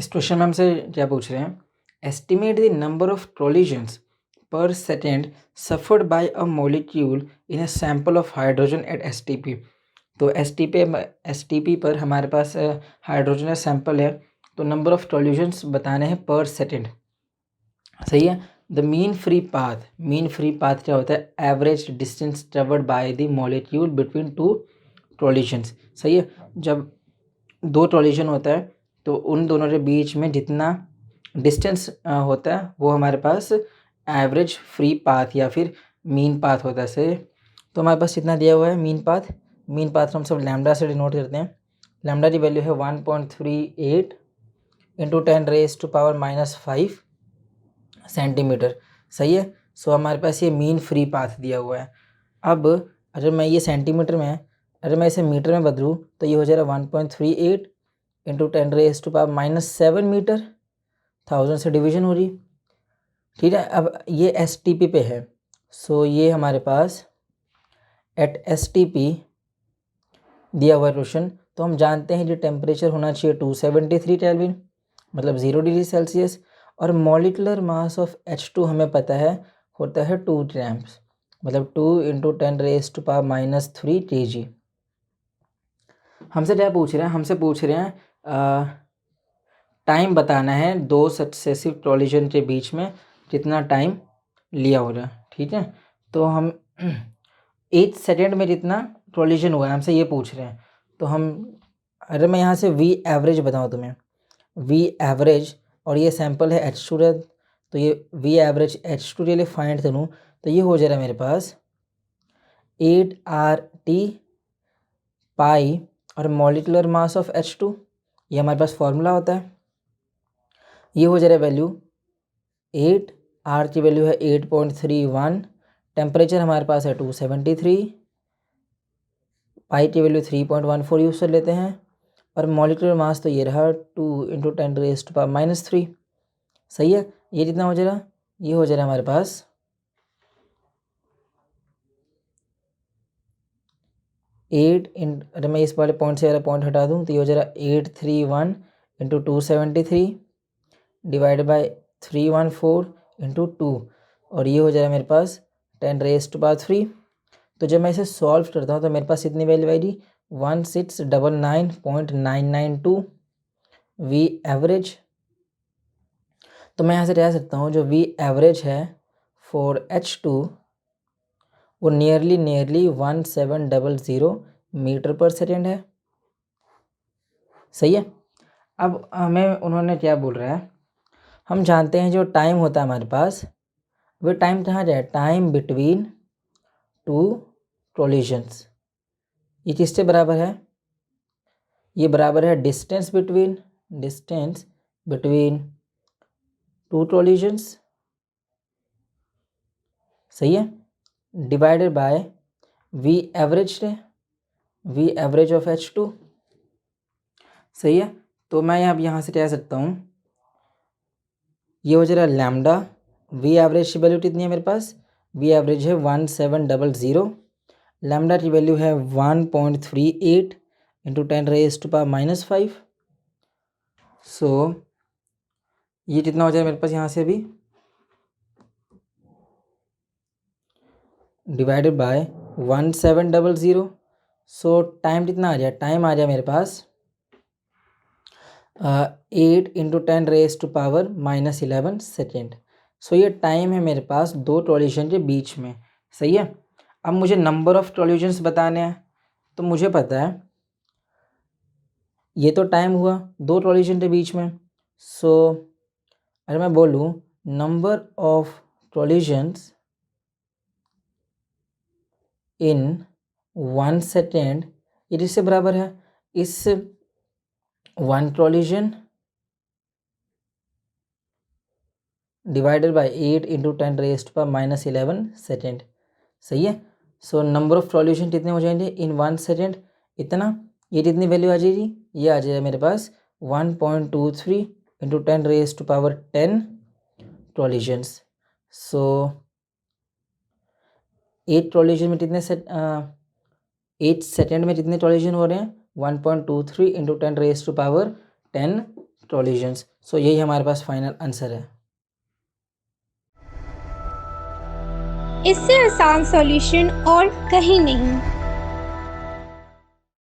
इस क्वेश्चन में हमसे क्या पूछ रहे हैं, estimate the number of collisions per second suffered by a molecule in a sample of hydrogen at STP. तो एसटीपी पर हमारे पास हाइड्रोजन का सैंपल है, तो नंबर ऑफ कोलिजन्स बताने हैं पर सेकेंड। सही है। द मीन फ्री पाथ क्या होता है, average distance travelled by the molecule between two collisions. सही है। जब दो कोलिजन होता है तो उन दोनों के बीच में जितना डिस्टेंस होता है वो हमारे पास एवरेज फ्री पाथ या फिर मीन पाथ होता है। सही। तो हमारे पास कितना दिया हुआ है, मीन पाथ को हम सब लैम्डा से डिनोट करते हैं। लैम्डा की वैल्यू है 1.38 इंटू 10⁻⁻5 सेंटीमीटर। सही है। सो हमारे पास ये मीन फ्री पाथ दिया हुआ है। अब अगर मैं ये सेंटीमीटर में, अगर मैं इसे मीटर में बदलूँ तो ये हो जाएगा 1.38 इंटू 10⁻⁻7 मीटर। 1000 से डिवीजन हो रही। ठीक है। अब ये एसटीपी पे है, सो ये हमारे पास एट एसटीपी दिया हुआ है क्वेश्चन। तो हम जानते हैं कि टेम्परेचर होना चाहिए 273 केल्विन, मतलब 0 डिग्री सेल्सियस। और मॉलिकुलर मास ऑफ H2 हमें पता है होता है 2 ग्राम्स, मतलब 2 इंटू 10⁻³ kg। हमसे क्या पूछ रहे हैं, हमसे पूछ रहे हैं टाइम बताना है दो सक्सेसिव कोलिजन के बीच में कितना टाइम लिया हो रहा है। ठीक है। तो हम 8 सेकेंड में जितना कोलिजन हुआ है हमसे ये पूछ रहे हैं। तो हम, अगर मैं यहाँ से वी एवरेज बताऊँ तुम्हें, वी एवरेज, और ये सैंपल है H2, तो ये वी एवरेज H2 के लिए फाइंड करूँ तो ये हो जा रहा है मेरे पास 8RT पाई और मॉलिकुलर मास ऑफ H2, ये हमारे पास फॉर्मूला होता है। ये हो जा रहा है वैल्यू 8, आर की वैल्यू है 8.31, टेम्परेचर हमारे पास है 273, पाई की वैल्यू 3.14 यूज़ कर लेते हैं, और मॉलिकुलर मास तो ये रहा 2 इंटू 10⁻⁻3। सही है। ये कितना हो जाएगा, ये हो जाएगा हमारे पास 8 अरे मैं इस वाले पॉइंट से वाला पॉइंट हटा दूँ तो ये हो जाएगा 831 इंटू 273 डिवाइड बाई 314 इंटू 2, और ये हो जाएगा मेरे पास 10⁻3। तो जब मैं इसे सॉल्व करता हूँ तो मेरे पास इतनी वैल्यू आएगी 1699.992 वी एवरेज। तो मैं यहाँ से कह सकता हूँ जो वी एवरेज है फॉर H2 वो नियरली 1700 मीटर पर सेकेंड है। सही है। अब हमें उन्होंने क्या बोल रहा है, हम जानते हैं जो टाइम होता है हमारे पास, वो टाइम कहाँ जाए, टाइम बिटवीन टू कोलिजन्स। ये किससे बराबर है, ये बराबर है डिस्टेंस बिटवीन टू कोलिजन्स। सही है। Divided by V average of H2। सही है। तो मैं यहाँ से कह सकता हूँ ये हो जाएगा लैम्डा, वी एवरेज की वैल्यू कितनी है मेरे पास, वी एवरेज है 1700, लैम्डा की वैल्यू है 1.38 इंटू 10⁻⁻5। सो ये कितना हो जाएगा मेरे पास यहाँ से अभी, डिवाइडेड बाय 1700। सो टाइम कितना आ जाए, टाइम आ जाए मेरे पास 8 इंटू 10⁻⁻11 सेकेंड। सो ये टाइम है मेरे पास दो कोलिजन के बीच में। सही है। अब मुझे नंबर ऑफ कोलिजन्स बताने हैं, तो मुझे पता है ये तो टाइम हुआ दो कोलिजन के बीच में। सो अगर मैं बोलूँ number of collisions in 1 second, ये किससे बराबर है, इस 1 collision divided by 8 into 10⁻⁻11 second. सही है। सो नंबर ऑफ कोलिजन कितने हो जाएंगे इन 1 सेकेंड, इतना। ये कितनी वैल्यू आ जाएगी, ये आ जाएगा मेरे पास 1.23 इंटू 10⁻10 कोलिजन्स। सो 8 कोलिजन में कितने 8 सेकेंड में कितने कोलिजन हो रहे हैं, 1.23 इंटू 10⁻10 कॉलिजन्स। सो यही हमारे पास फाइनल आंसर है। इससे आसान सॉल्यूशन और कहीं नहीं।